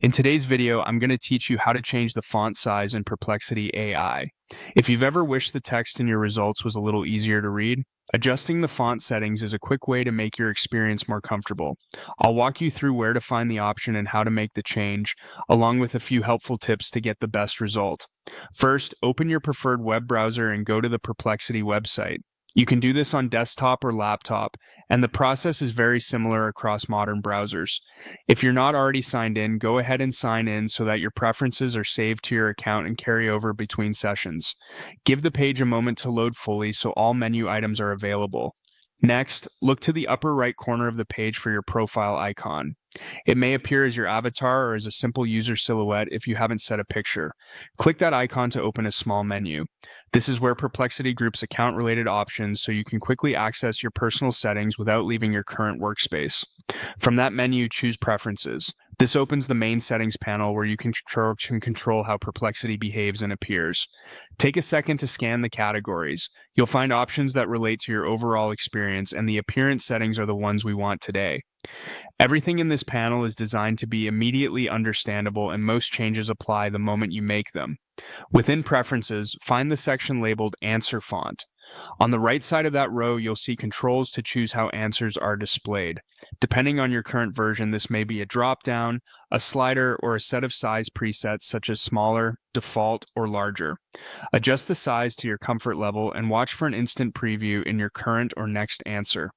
In today's video, I'm going to teach you how to change the font size in Perplexity AI. If you've ever wished the text in your results was a little easier to read, adjusting the font settings is a quick way to make your experience more comfortable. I'll walk you through where to find the option and how to make the change, along with a few helpful tips to get the best result. First, open your preferred web browser and go to the Perplexity website. You can do this on desktop or laptop, and the process is very similar across modern browsers. If you're not already signed in, go ahead and sign in so that your preferences are saved to your account and carry over between sessions. Give the page a moment to load fully so all menu items are available. Next, look to the upper right corner of the page for your profile icon. It may appear as your avatar or as a simple user silhouette if you haven't set a picture. Click that icon to open a small menu. This is where Perplexity groups account-related options so you can quickly access your personal settings without leaving your current workspace. From that menu, choose Preferences. This opens the main settings panel where you can control how Perplexity behaves and appears. Take a second to scan the categories. You'll find options that relate to your overall experience, and the appearance settings are the ones we want today. Everything in this panel is designed to be immediately understandable, and most changes apply the moment you make them. Within Preferences, find the section labeled Answer Font. On the right side of that row, you'll see controls to choose how answers are displayed. Depending on your current version, this may be a drop-down, a slider, or a set of size presets such as smaller, default, or larger. Adjust the size to your comfort level and watch for an instant preview in your current or next answer.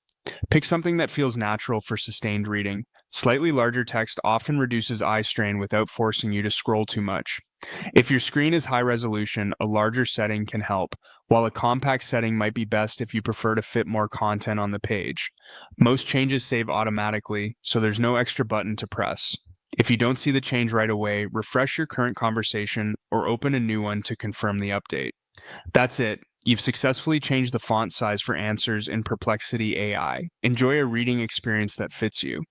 Pick something that feels natural for sustained reading. Slightly larger text often reduces eye strain without forcing you to scroll too much. If your screen is high resolution, a larger setting can help, while a compact setting might be best if you prefer to fit more content on the page. Most changes save automatically, so there's no extra button to press. If you don't see the change right away, refresh your current conversation or open a new one to confirm the update. That's it. You've successfully changed the font size for answers in Perplexity AI. Enjoy a reading experience that fits you.